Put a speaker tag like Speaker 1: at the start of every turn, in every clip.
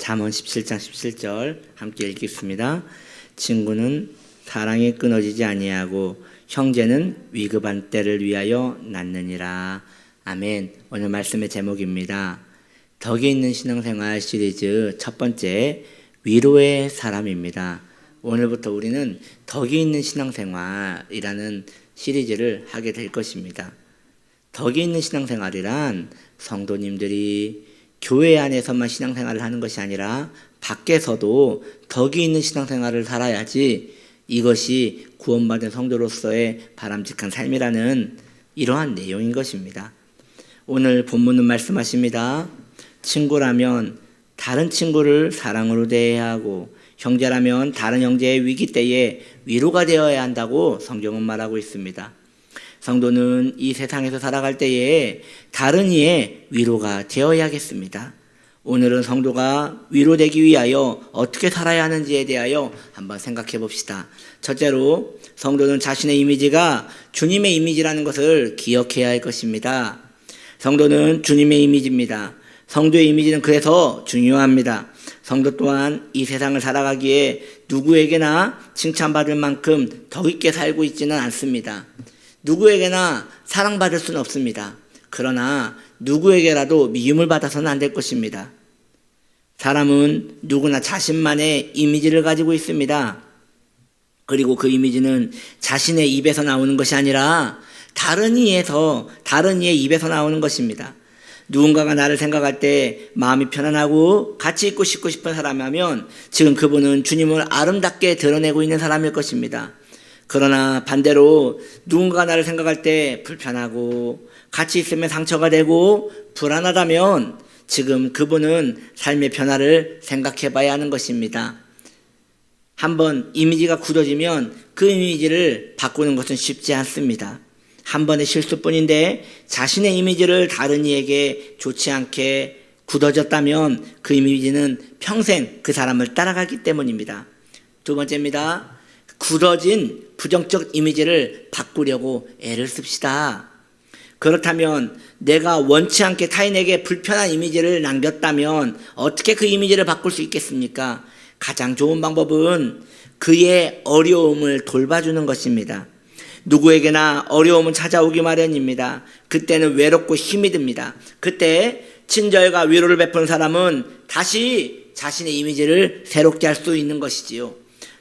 Speaker 1: 잠언 17장 17절 함께 읽겠습니다. 친구는 사랑이 끊어지지 아니하고 형제는 위급한 때를 위하여 낳느니라. 아멘. 오늘 말씀의 제목입니다. 덕이 있는 신앙생활 시리즈 첫 번째, 위로의 사람입니다. 오늘부터 우리는 덕이 있는 신앙생활이라는 시리즈를 하게 될 것입니다. 덕이 있는 신앙생활이란 성도님들이 교회 안에서만 신앙생활을 하는 것이 아니라 밖에서도 덕이 있는 신앙생활을 살아야지 이것이 구원받은 성도로서의 바람직한 삶이라는 이러한 내용인 것입니다. 오늘 본문은 말씀하십니다. 친구라면 다른 친구를 사랑으로 대해야 하고 형제라면 다른 형제의 위기 때에 위로가 되어야 한다고 성경은 말하고 있습니다. 성도는 이 세상에서 살아갈 때에 다른 이의 위로가 되어야겠습니다. 오늘은 성도가 위로되기 위하여 어떻게 살아야 하는지에 대하여 한번 생각해 봅시다. 첫째로 성도는 자신의 이미지가 주님의 이미지라는 것을 기억해야 할 것입니다. 성도는 주님의 이미지입니다. 성도의 이미지는 그래서 중요합니다. 성도 또한 이 세상을 살아가기에 누구에게나 칭찬받을 만큼 덕 있게 살고 있지는 않습니다. 누구에게나 사랑받을 수는 없습니다. 그러나 누구에게라도 미움을 받아서는 안 될 것입니다. 사람은 누구나 자신만의 이미지를 가지고 있습니다. 그리고 그 이미지는 자신의 입에서 나오는 것이 아니라 다른 이의 입에서 나오는 것입니다. 누군가가 나를 생각할 때 마음이 편안하고 같이 있고 싶고 싶은 사람이라면 지금 그분은 주님을 아름답게 드러내고 있는 사람일 것입니다. 그러나 반대로 누군가 나를 생각할 때 불편하고 같이 있으면 상처가 되고 불안하다면 지금 그분은 삶의 변화를 생각해 봐야 하는 것입니다. 한번 이미지가 굳어지면 그 이미지를 바꾸는 것은 쉽지 않습니다. 한 번의 실수뿐인데 자신의 이미지를 다른 이에게 좋지 않게 굳어졌다면 그 이미지는 평생 그 사람을 따라가기 때문입니다. 두 번째입니다. 굳어진 부정적 이미지를 바꾸려고 애를 씁시다. 그렇다면 내가 원치 않게 타인에게 불편한 이미지를 남겼다면 어떻게 그 이미지를 바꿀 수 있겠습니까? 가장 좋은 방법은 그의 어려움을 돌봐주는 것입니다. 누구에게나 어려움은 찾아오기 마련입니다. 그때는 외롭고 힘이 듭니다. 그때 친절과 위로를 베푸는 사람은 다시 자신의 이미지를 새롭게 할 수 있는 것이지요.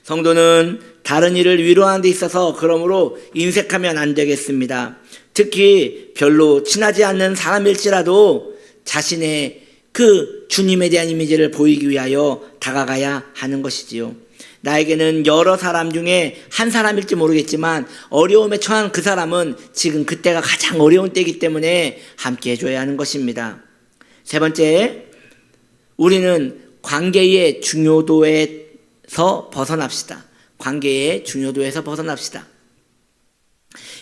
Speaker 1: 성도는 다른 이를 위로하는 데 있어서 그러므로 인색하면 안 되겠습니다. 특히 별로 친하지 않는 사람일지라도 자신의 그 주님에 대한 이미지를 보이기 위하여 다가가야 하는 것이지요. 나에게는 여러 사람 중에 한 사람일지 모르겠지만 어려움에 처한 그 사람은 지금 그때가 가장 어려운 때이기 때문에 함께 해줘야 하는 것입니다. 세 번째, 우리는 관계의 중요도에서 벗어납시다. 관계의 중요도에서 벗어납시다.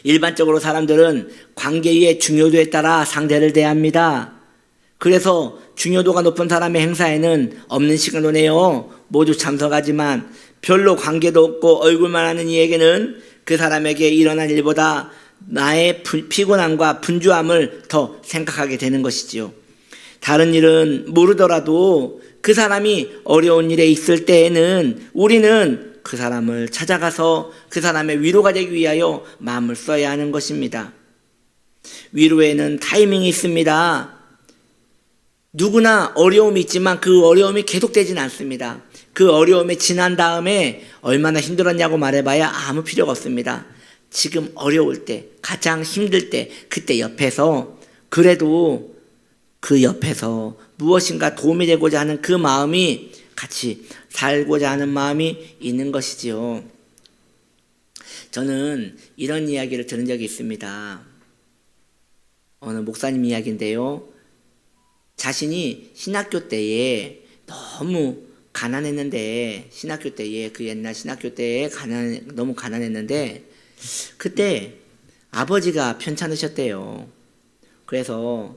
Speaker 1: 일반적으로 사람들은 관계의 중요도에 따라 상대를 대합니다. 그래서 중요도가 높은 사람의 행사에는 없는 시간도 내어 모두 참석하지만 별로 관계도 없고 얼굴만 아는 이에게는 그 사람에게 일어난 일보다 나의 피곤함과 분주함을 더 생각하게 되는 것이지요. 다른 일은 모르더라도 그 사람이 어려운 일에 있을 때에는 우리는 그 사람을 찾아가서 그 사람의 위로가 되기 위하여 마음을 써야 하는 것입니다. 위로에는 타이밍이 있습니다. 누구나 어려움이 있지만 그 어려움이 계속되진 않습니다. 그 어려움이 지난 다음에 얼마나 힘들었냐고 말해봐야 아무 필요가 없습니다. 지금 어려울 때, 가장 힘들 때, 그때 옆에서 그래도 그 옆에서 무엇인가 도움이 되고자 하는 그 마음이 같이 살고자 하는 마음이 있는 것이지요. 저는 이런 이야기를 들은 적이 있습니다. 어느 목사님 이야기인데요. 자신이 신학교 때에 너무 가난했는데, 그 옛날 신학교 때에 너무 가난했는데, 그때 아버지가 편찮으셨대요. 그래서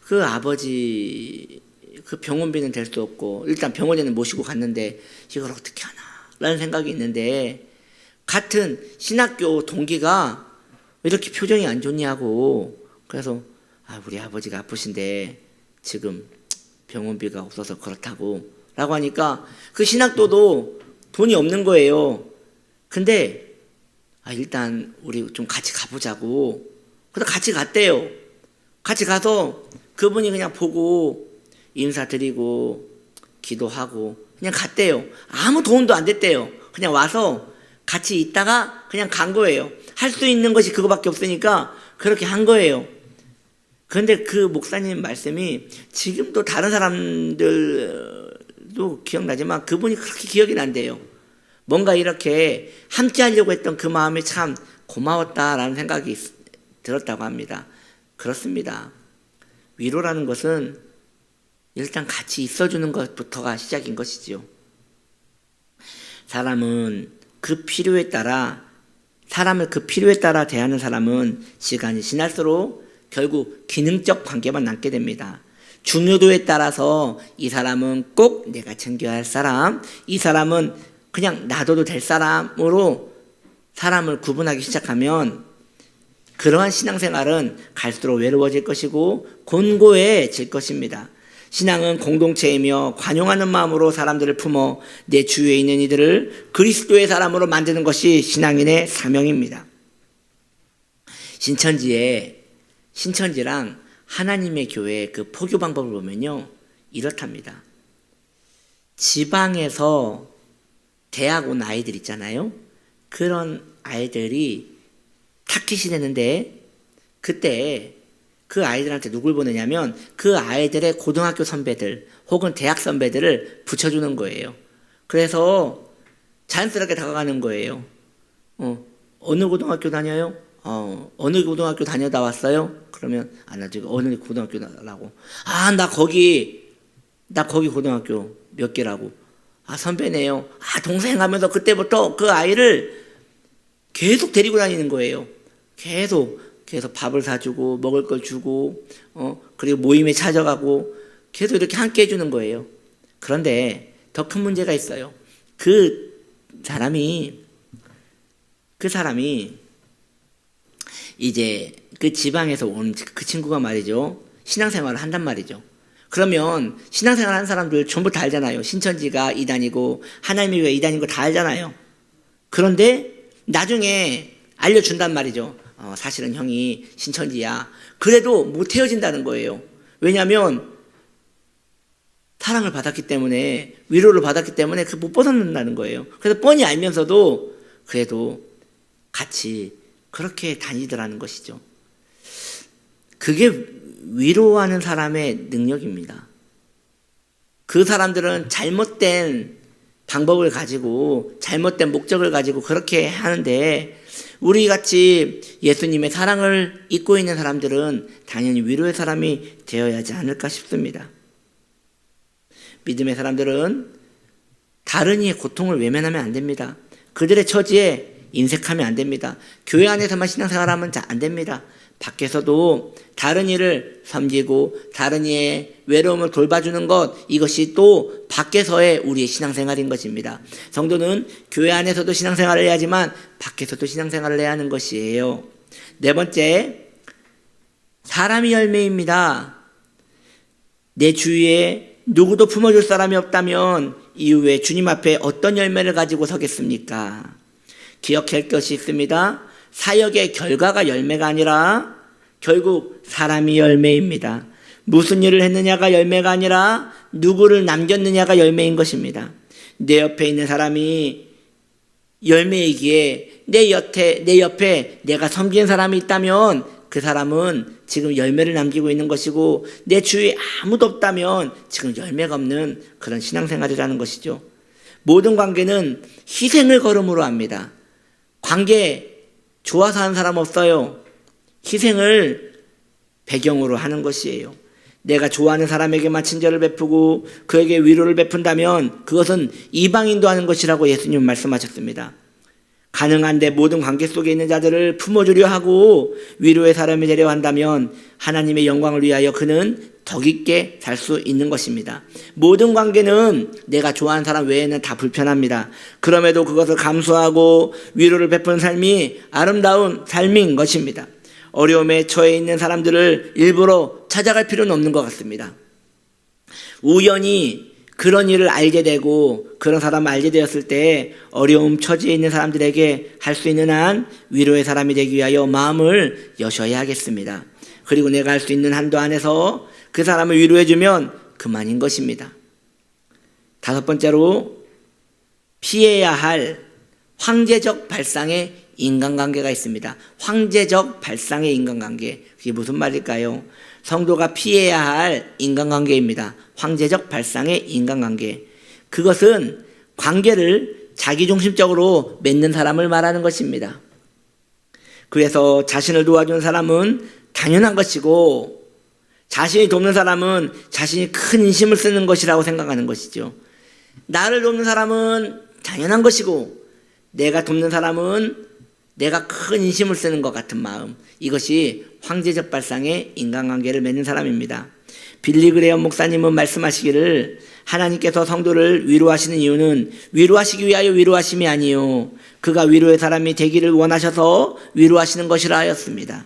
Speaker 1: 그 아버지, 그 병원비는 될 수 없고, 일단 병원에는 모시고 갔는데, 이걸 어떻게 하나? 라는 생각이 있는데, 같은 신학교 동기가 왜 이렇게 표정이 안 좋냐고. 그래서, 우리 아버지가 아프신데, 지금 병원비가 없어서 그렇다고 라고 하니까 그 신학도도 돈이 없는 거예요. 근데 일단 우리 좀 같이 가보자고. 그래서 같이 갔대요. 같이 가서 그분이 그냥 보고 인사드리고 기도하고 그냥 갔대요. 아무 도움도 안 됐대요. 그냥 와서 같이 있다가 그냥 간 거예요. 할 수 있는 것이 그거밖에 없으니까 그렇게 한 거예요. 그런데 그 목사님 말씀이 지금도 다른 사람들도 기억나지만 그분이 그렇게 기억이 난대요. 뭔가 이렇게 함께 하려고 했던 그 마음이 참 고마웠다라는 생각이 들었다고 합니다. 그렇습니다. 위로라는 것은 일단 같이 있어주는 것부터가 시작인 것이지요. 사람을 그 필요에 따라 대하는 사람은 시간이 지날수록 결국 기능적 관계만 남게 됩니다. 중요도에 따라서 이 사람은 꼭 내가 챙겨야 할 사람, 이 사람은 그냥 놔둬도 될 사람으로 사람을 구분하기 시작하면 그러한 신앙생활은 갈수록 외로워질 것이고 곤고해질 것입니다. 신앙은 공동체이며 관용하는 마음으로 사람들을 품어 내 주위에 있는 이들을 그리스도의 사람으로 만드는 것이 신앙인의 사명입니다. 신천지랑 하나님의 교회의 그 포교 방법을 보면요, 이렇답니다. 지방에서 대학 온 아이들 있잖아요. 그런 아이들이 타깃이 되는데 그때 그 아이들한테 누굴 보내냐면 그 아이들의 고등학교 선배들 혹은 대학 선배들을 붙여주는 거예요. 그래서 자연스럽게 다가가는 거예요. 어느 고등학교 다녀요? 어느 고등학교 다녀다 왔어요? 그러면 나 지금 어느 고등학교라고. 나 거기 고등학교 몇 개라고. 선배네요. 동생 하면서 그때부터 그 아이를 계속 데리고 다니는 거예요. 계속 밥을 사주고 먹을 걸 주고 그리고 모임에 찾아가고 계속 이렇게 함께 해주는 거예요. 그런데 더 큰 문제가 있어요. 그 사람이 이제 그 지방에서 온 그 친구가 말이죠, 신앙생활을 한단 말이죠. 그러면 신앙생활 하는 사람들 전부 다 알잖아요. 신천지가 이단이고 하나님의 교회 이단인 거 다 알잖아요. 그런데 나중에 알려준단 말이죠. 사실은 형이 신천지야. 그래도 못 헤어진다는 거예요. 왜냐하면 사랑을 받았기 때문에, 위로를 받았기 때문에 못 벗어난다는 거예요. 그래서 뻔히 알면서도 그래도 같이 그렇게 다니더라는 것이죠. 그게 위로하는 사람의 능력입니다. 그 사람들은 잘못된 방법을 가지고 잘못된 목적을 가지고 그렇게 하는데, 우리 같이 예수님의 사랑을 잊고 있는 사람들은 당연히 위로의 사람이 되어야 하지 않을까 싶습니다. 믿음의 사람들은 다른 이의 고통을 외면하면 안 됩니다. 그들의 처지에 인색하면 안 됩니다. 교회 안에서만 신앙생활하면 안 됩니다. 밖에서도 다른 이를 섬기고 다른 이의 외로움을 돌봐주는 것, 이것이 또 밖에서의 우리의 신앙생활인 것입니다. 성도는 교회 안에서도 신앙생활을 해야지만 밖에서도 신앙생활을 해야 하는 것이에요. 네 번째, 사람이 열매입니다. 내 주위에 누구도 품어줄 사람이 없다면 이후에 주님 앞에 어떤 열매를 가지고 서겠습니까? 기억할 것이 있습니다. 사역의 결과가 열매가 아니라 결국 사람이 열매입니다. 무슨 일을 했느냐가 열매가 아니라 누구를 남겼느냐가 열매인 것입니다. 내 옆에 있는 사람이 열매이기에 내 옆에 내가 섬기는 사람이 있다면 그 사람은 지금 열매를 남기고 있는 것이고, 내 주위에 아무도 없다면 지금 열매가 없는 그런 신앙생활이라는 것이죠. 모든 관계는 희생을 걸음으로 합니다. 관계 좋아서 하는 사람 없어요. 희생을 배경으로 하는 것이에요. 내가 좋아하는 사람에게만 친절을 베푸고 그에게 위로를 베푼다면 그것은 이방인도 하는 것이라고 예수님은 말씀하셨습니다. 가능한데 모든 관계 속에 있는 자들을 품어주려 하고 위로의 사람이 되려 한다면 하나님의 영광을 위하여 그는 덕 있게 살 수 있는 것입니다. 모든 관계는 내가 좋아하는 사람 외에는 다 불편합니다. 그럼에도 그것을 감수하고 위로를 베푸는 삶이 아름다운 삶인 것입니다. 어려움에 처해 있는 사람들을 일부러 찾아갈 필요는 없는 것 같습니다. 우연히 그런 일을 알게 되고 그런 사람을 알게 되었을 때 어려움 처지에 있는 사람들에게 할 수 있는 한 위로의 사람이 되기 위하여 마음을 여셔야 하겠습니다. 그리고 내가 할 수 있는 한도 안에서 그 사람을 위로해주면 그만인 것입니다. 다섯 번째로 피해야 할 황제적 발상의 인간관계가 있습니다. 황제적 발상의 인간관계. 그게 무슨 말일까요? 성도가 피해야 할 인간관계입니다. 황제적 발상의 인간관계. 그것은 관계를 자기중심적으로 맺는 사람을 말하는 것입니다. 그래서 자신을 도와주는 사람은 당연한 것이고 자신이 돕는 사람은 자신이 큰 인심을 쓰는 것이라고 생각하는 것이죠. 나를 돕는 사람은 당연한 것이고 내가 돕는 사람은 내가 큰 인심을 쓰는 것 같은 마음, 이것이 황제적 발상의 인간관계를 맺는 사람입니다. 빌리 그레엄 목사님은 말씀하시기를 하나님께서 성도를 위로하시는 이유는 위로하시기 위하여 위로하심이 아니요 그가 위로의 사람이 되기를 원하셔서 위로하시는 것이라 하였습니다.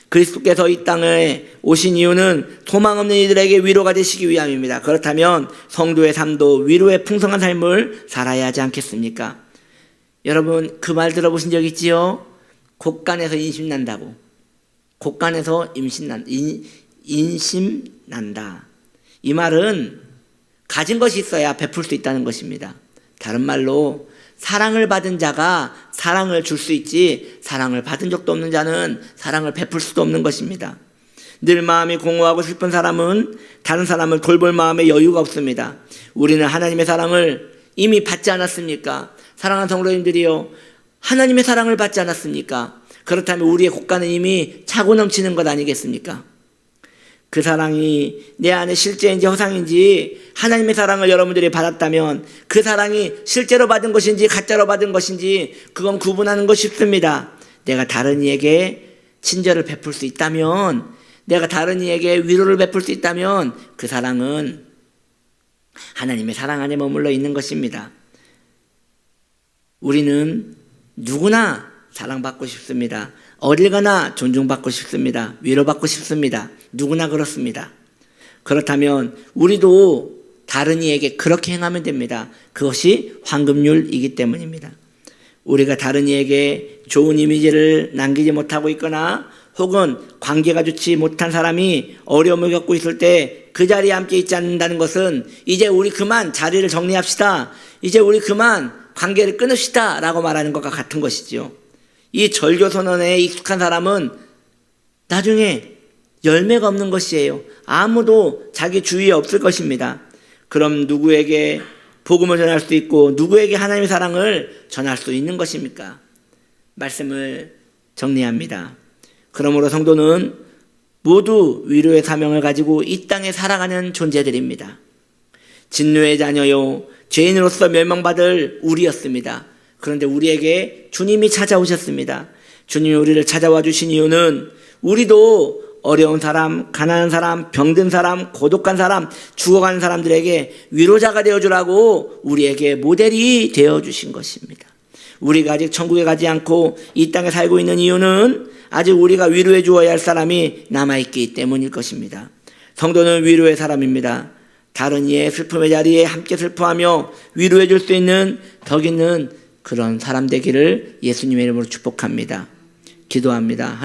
Speaker 1: 그리스도께서 이 땅에 오신 이유는 소망 없는 이들에게 위로가 되시기 위함입니다. 그렇다면 성도의 삶도 위로의 풍성한 삶을 살아야 하지 않겠습니까? 여러분 그 말 들어보신 적 있지요? 곳간에서 인심 난다고. 곳간에서 인심 난다. 이 말은 가진 것이 있어야 베풀 수 있다는 것입니다. 다른 말로 사랑을 받은 자가 사랑을 줄 수 있지 사랑을 받은 적도 없는 자는 사랑을 베풀 수도 없는 것입니다. 늘 마음이 공허하고 슬픈 사람은 다른 사람을 돌볼 마음에 여유가 없습니다. 우리는 하나님의 사랑을 이미 받지 않았습니까? 사랑하는 성도님들이요, 하나님의 사랑을 받지 않았습니까? 그렇다면 우리의 곳간은 이미 차고 넘치는 것 아니겠습니까? 그 사랑이 내 안에 실제인지 허상인지 하나님의 사랑을 여러분들이 받았다면 그 사랑이 실제로 받은 것인지 가짜로 받은 것인지 그건 구분하는 것이 쉽습니다. 내가 다른 이에게 친절을 베풀 수 있다면, 내가 다른 이에게 위로를 베풀 수 있다면 그 사랑은 하나님의 사랑 안에 머물러 있는 것입니다. 우리는 누구나 사랑받고 싶습니다. 어딜 가나 존중받고 싶습니다. 위로받고 싶습니다. 누구나 그렇습니다. 그렇다면 우리도 다른 이에게 그렇게 행하면 됩니다. 그것이 황금률이기 때문입니다. 우리가 다른 이에게 좋은 이미지를 남기지 못하고 있거나 혹은 관계가 좋지 못한 사람이 어려움을 겪고 있을 때 그 자리에 함께 있지 않는다는 것은 이제 우리 그만 자리를 정리합시다, 이제 우리 그만 관계를 끊읍시다 라고 말하는 것과 같은 것이죠. 이 절교선언에 익숙한 사람은 나중에 열매가 없는 것이에요. 아무도 자기 주위에 없을 것입니다. 그럼 누구에게 복음을 전할 수 있고 누구에게 하나님의 사랑을 전할 수 있는 것입니까? 말씀을 정리합니다. 그러므로 성도는 모두 위로의 사명을 가지고 이 땅에 살아가는 존재들입니다. 진노의 자녀요, 죄인으로서 멸망받을 우리였습니다. 그런데 우리에게 주님이 찾아오셨습니다. 주님이 우리를 찾아와 주신 이유는 우리도 어려운 사람, 가난한 사람, 병든 사람, 고독한 사람, 죽어가는 사람들에게 위로자가 되어주라고 우리에게 모델이 되어주신 것입니다. 우리가 아직 천국에 가지 않고 이 땅에 살고 있는 이유는 아직 우리가 위로해 주어야 할 사람이 남아있기 때문일 것입니다. 성도는 위로의 사람입니다. 다른 이의 슬픔의 자리에 함께 슬퍼하며 위로해 줄 수 있는 덕 있는 그런 사람 되기를 예수님의 이름으로 축복합니다. 기도합니다.